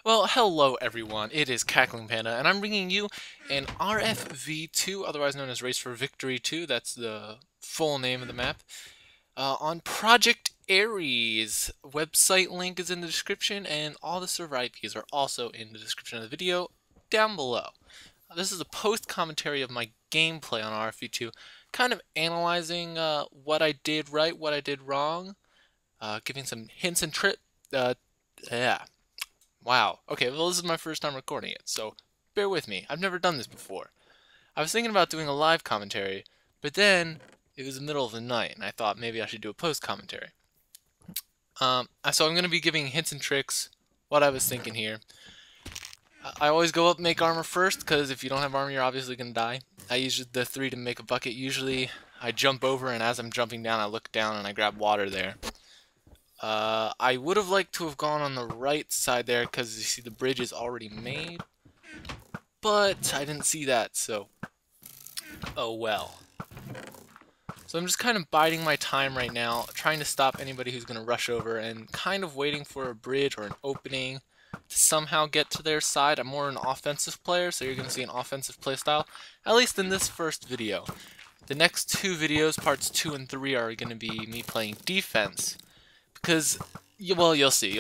Well, hello everyone, it is CacklingPanda, and I'm bringing you an RFV2, otherwise known as Race for Victory 2, that's the full name of the map, on Project Ares. Website link is in the description, and all the server IPs are also in the description of the video down below. This is a post-commentary of my gameplay on RFV2, kind of analyzing what I did right, what I did wrong, giving some hints and yeah. Wow. Okay, well, this is my first time recording it, so bear with me. I've never done this before. I was thinking about doing a live commentary, but then it was the middle of the night, and I thought maybe I should do a post commentary. So I'm going to be giving hints and tricks, what I was thinking here. I always go up and make armor first, because if you don't have armor, you're obviously going to die. I use the 3 to make a bucket. Usually, I jump over, and as I'm jumping down, I look down and I grab water there. I would have liked to have gone on the right side there because you see the bridge is already made, but I didn't see that, so oh well. So I'm just kind of biding my time right now, trying to stop anybody who's going to rush over and kind of waiting for a bridge or an opening to somehow get to their side. I'm more an offensive player, so you're going to see an offensive playstyle, at least in this first video. The next 2 videos, parts 2 and 3, are going to be me playing defense. Because, well, you'll see.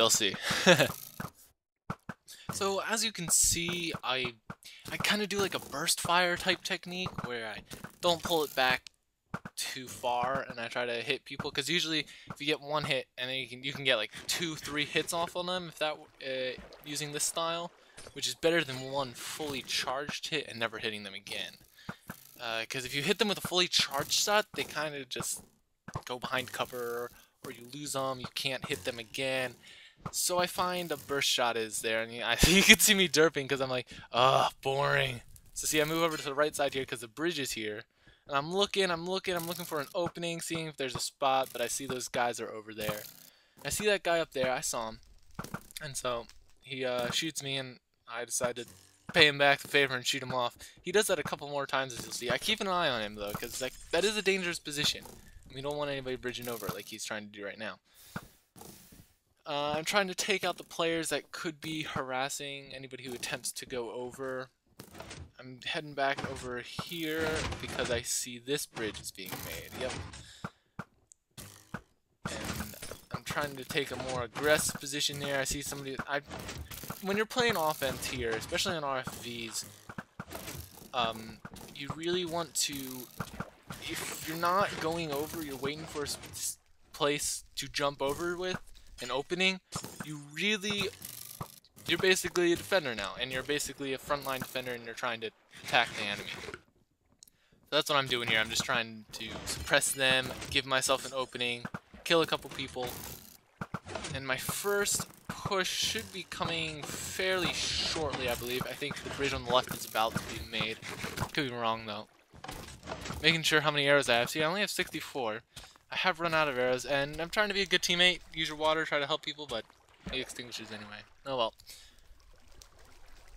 So, as you can see, I kind of do like a burst fire type technique where I don't pull it back too far and I try to hit people. Because usually, if you get 1 hit, and then you can get like 2-3 hits off on them if that using this style, which is better than 1 fully charged hit and never hitting them again. Because if you hit them with a fully charged shot, they kind of just go behind cover, or you lose them, you can't hit them again. So I find a burst shot is there, and you can see me derping because I'm like, ugh, boring. So see, I move over to the right side here because the bridge is here, and I'm looking for an opening, seeing if there's a spot, but I see those guys are over there. I see that guy up there, I saw him, and so he shoots me, and I decide to pay him back the favor and shoot him off. He does that a couple more times, as you'll see. I keep an eye on him though, because that is a dangerous position. We don't want anybody bridging over like he's trying to do right now. I'm trying to take out the players that could be harassing anybody who attempts to go over. I'm heading back over here because I see this bridge is being made. Yep. And I'm trying to take a more aggressive position there. I see somebody... When you're playing offense here, especially on RFVs, you really want to... If you're not going over, you're waiting for a place to jump over with, an opening, you're basically a defender now, and you're basically a frontline defender, and you're trying to attack the enemy. So that's what I'm doing here. I'm just trying to suppress them, give myself an opening, kill a couple people, and my first push should be coming fairly shortly, I believe. I think the bridge on the left is about to be made. Could be wrong, though. Making sure how many arrows I have. See, I only have 64. I have run out of arrows, and I'm trying to be a good teammate. Use your water, try to help people, but it extinguishes anyway. Oh well.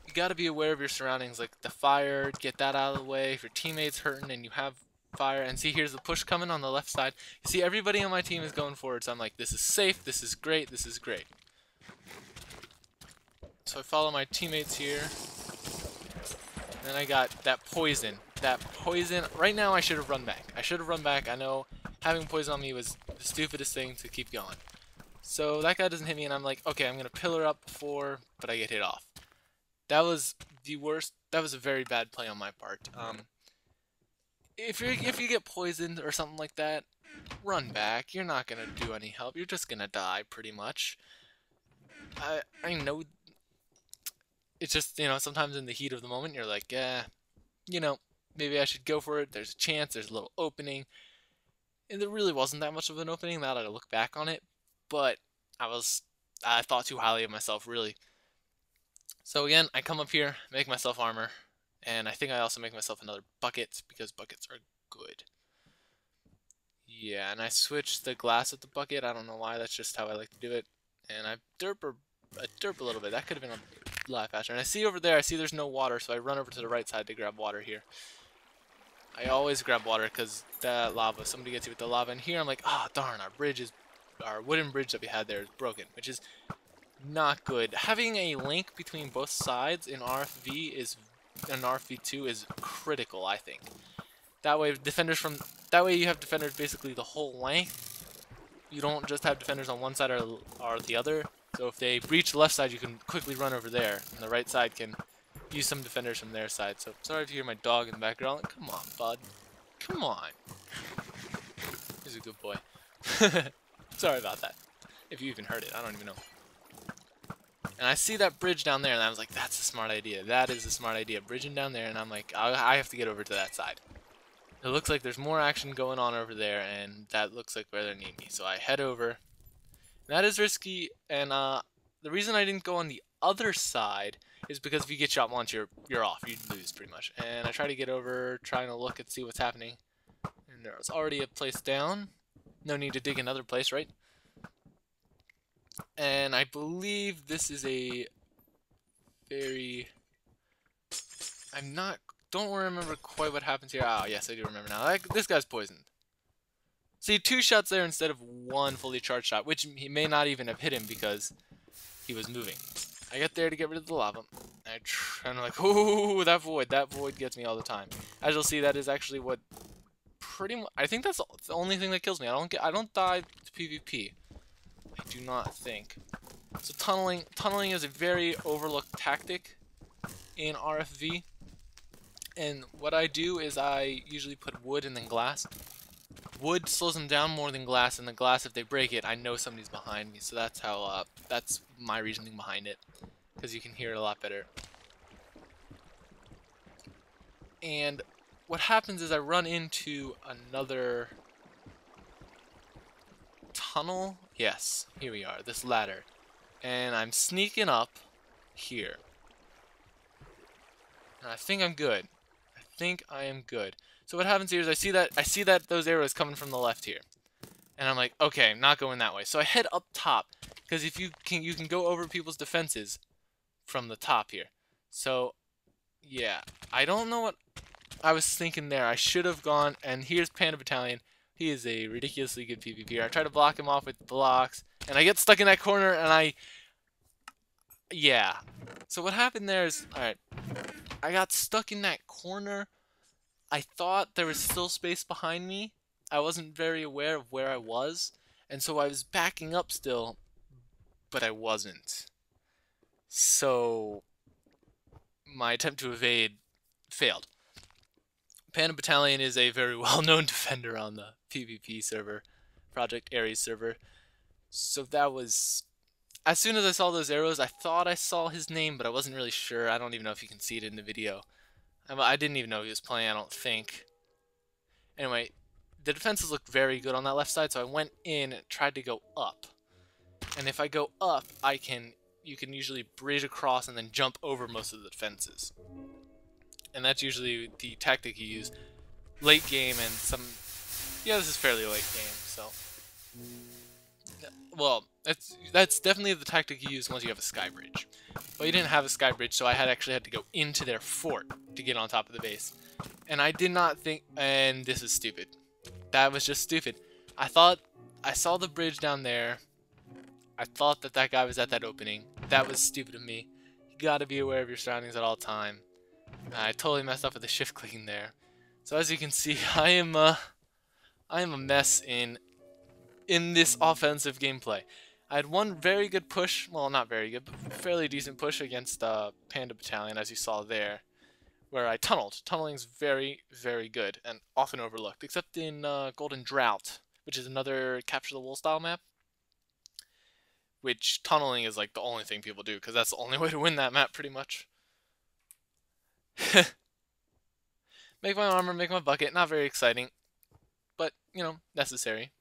You gotta be aware of your surroundings, like the fire, get that out of the way. If your teammate's hurting and you have fire, and see, here's the push coming on the left side. You see, everybody on my team is going forward, so I'm like, this is safe, this is great, this is great. So I follow my teammates here. And then I got that poison. Right now I should have run back. I know having poison on me was the stupidest thing to keep going. So that guy doesn't hit me, and I'm like, okay, I'm going to pillar up before, but I get hit off. That was the worst. That was a very bad play on my part. If you get poisoned or something like that, run back. You're not going to do any help. You're just going to die, pretty much. I know... It's just, you know, sometimes in the heat of the moment, you're like, yeah, you know, maybe I should go for it. There's a chance, there's a little opening. And there really wasn't that much of an opening now that I look back on it. But I thought too highly of myself, really. So again, I come up here, make myself armor. And I think I also make myself another bucket, because buckets are good. Yeah, and I switched the glass with the bucket. I don't know why, that's just how I like to do it. And I derp a little bit. That could have been a lot faster. And I see over there, I see there's no water, so I run over to the right side to grab water here. I always grab water because that lava, somebody gets you with the lava. And here I'm like, ah, oh, darn, our wooden bridge that we had there is broken, which is not good. Having a link between both sides in RFV2 is critical, I think. That way you have defenders basically the whole length. You don't just have defenders on one side or the other. So if they breach the left side, you can quickly run over there, and the right side can use some defenders from their side. So sorry if you hear my dog in the background. Come on, bud. Come on. He's a good boy. Sorry about that. If you even heard it, I don't even know. And I see that bridge down there, and I was like, that's a smart idea. That is a smart idea. Bridging down there, and I'm like, I have to get over to that side. It looks like there's more action going on over there, and that looks like where they need me. So I head over. That is risky, and the reason I didn't go on the other side is because if you get shot once, you're off. You lose, pretty much. And I try to get over, trying to look and see what's happening. And there was already a place down. No need to dig another place, right? And I believe this is a very... don't remember quite what happens here. Oh, yes, I do remember now. This guy's poisoned. See, 2 shots there instead of 1 fully charged shot, which he may not even have hit him because he was moving. I get there to get rid of the lava. I'm like, ooh, that void gets me all the time. As you'll see, that is actually what pretty much, I think that's the only thing that kills me. I don't die to PvP. I do not think. So tunneling is a very overlooked tactic in RFV. And what I do is I usually put wood and then glass. Wood slows them down more than glass, and the glass, if they break it, I know somebody's behind me. So that's how, that's my reasoning behind it, because you can hear it a lot better. And what happens is I run into another tunnel. Yes, here we are, this ladder. And I'm sneaking up here. And I think I'm good. I think I am good. So what happens here is I see that those arrows coming from the left here. And I'm like, okay, I'm not going that way. So I head up top, because if you can go over people's defenses from the top here. So yeah, I don't know what I was thinking there. I should have gone, and here's Panda Battalion. He is a ridiculously good PvPer. I try to block him off with blocks, and I get stuck in that corner, and yeah. So what happened there is, alright, I got stuck in that corner. I thought there was still space behind me. I wasn't very aware of where I was, and so I was backing up still, but I wasn't. So my attempt to evade failed. Panda Battalion is a very well-known defender on the PvP server, Project Ares server. So that was... As soon as I saw those arrows, I thought I saw his name, but I wasn't really sure. I don't even know if you can see it in the video. I didn't even know he was playing, I don't think. Anyway, the defenses looked very good on that left side, so I went in and tried to go up. And if I go up, you can usually bridge across and then jump over most of the defenses. And that's usually the tactic you use late game and some... Yeah, this is fairly late game, so... Well, that's definitely the tactic you use once you have a sky bridge. But you didn't have a sky bridge, so I actually had to go into their fort to get on top of the base. And I did not think... And this is stupid. That was just stupid. I thought... I saw the bridge down there. I thought that guy was at that opening. That was stupid of me. You gotta be aware of your surroundings at all time. I totally messed up with the shift clicking there. So as you can see, I am a mess in this offensive gameplay. I had one very good push, well, not very good, but fairly decent push against Panda Battalion, as you saw there, where I tunneled. Tunneling's very, very good and often overlooked, except in Golden Drought, which is another Capture the Wool style map, which tunneling is like the only thing people do, because that's the only way to win that map, pretty much. Make my armor, make my bucket, not very exciting, but, you know, necessary.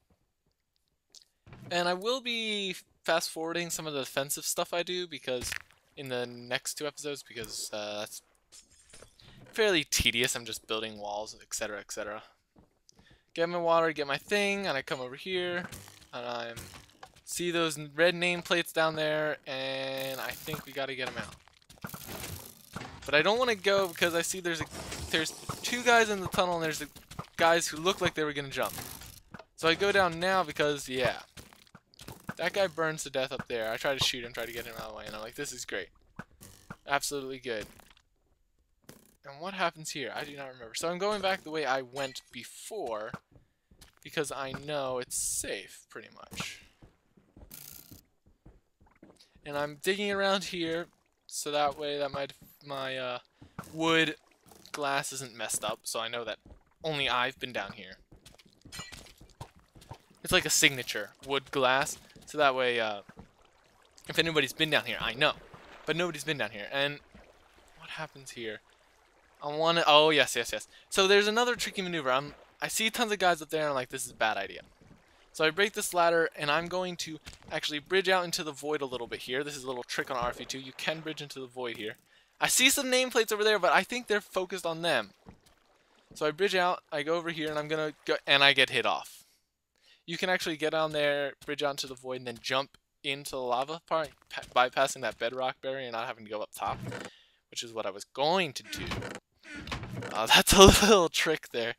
And I will be fast-forwarding some of the defensive stuff I do, because in the next 2 episodes, because that's fairly tedious. I'm just building walls, etc., etc. Get my water, get my thing, and I come over here, and I see those red nameplates down there, and I think we gotta get them out. But I don't want to go because I see there's 2 guys in the tunnel, and there's the guys who look like they were gonna jump. So I go down now because, yeah, That guy burns to death up there. I try to shoot him, try to get him out of the way, and I'm like, this is great. Absolutely good. And what happens here? I do not remember. So I'm going back the way I went before, because I know it's safe, pretty much. And I'm digging around here, so that way that my wood glass isn't messed up, so I know that only I've been down here. It's like a signature, wood glass, so that way if anybody's been down here, I know. But nobody's been down here. And what happens here? Oh, yes. So there's another tricky maneuver. I see tons of guys up there, and I'm like, this is a bad idea. So I break this ladder, and I'm going to actually bridge out into the void a little bit here. This is a little trick on RFV2. You can bridge into the void here. I see some nameplates over there, but I think they're focused on them. So I bridge out, I go over here, and I'm going to go, and I get hit off. You can actually get on there, bridge out into the void, and then jump into the lava part, bypassing that bedrock barrier and not having to go up top, which is what I was going to do. That's a little trick there.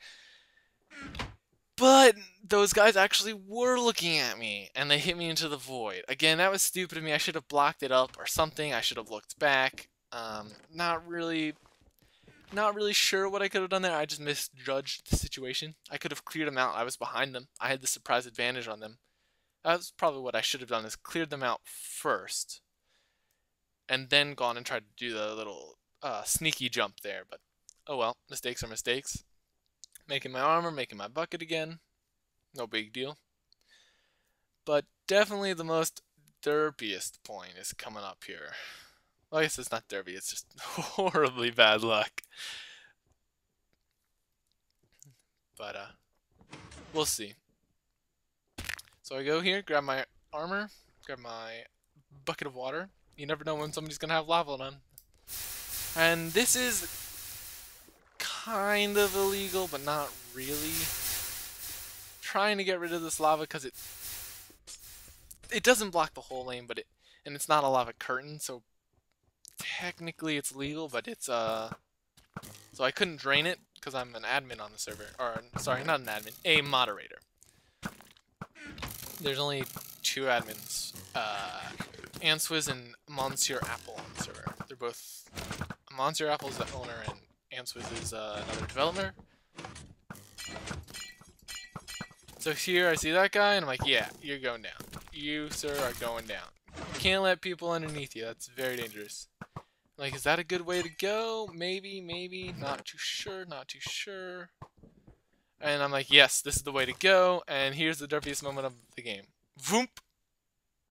But those guys actually were looking at me, and they hit me into the void. Again, that was stupid of me. I should have blocked it up or something. I should have looked back. Not really sure what I could have done there. I just misjudged the situation. I could have cleared them out. I was behind them. I had the surprise advantage on them. That's probably what I should have done, is cleared them out first, and then gone and tried to do the little sneaky jump there. But oh well, mistakes are mistakes. Making my armor, making my bucket again. No big deal. But definitely the most derpiest point is coming up here. Well, I guess it's not derpy, it's just horribly bad luck. But we'll see. So I go here, grab my armor, grab my bucket of water. You never know when somebody's gonna have lava on them. And this is kind of illegal, but not really. Trying to get rid of this lava because it doesn't block the whole lane, but and it's not a lava curtain, so technically it's legal, but it's so I couldn't drain it because I'm an admin on the server, or sorry, not an admin, a moderator. There's only 2 admins, Answiz and Monsieur Apple on the server. They're both, Monsieur Apple's the owner and Answiz is another developer. So here I see that guy and I'm like, yeah, you're going down. You, sir, are going down. You can't let people underneath you. That's very dangerous. Like, is that a good way to go? Maybe, maybe. Not too sure, not too sure. And I'm like, yes, this is the way to go. And here's the derpiest moment of the game. Voomp!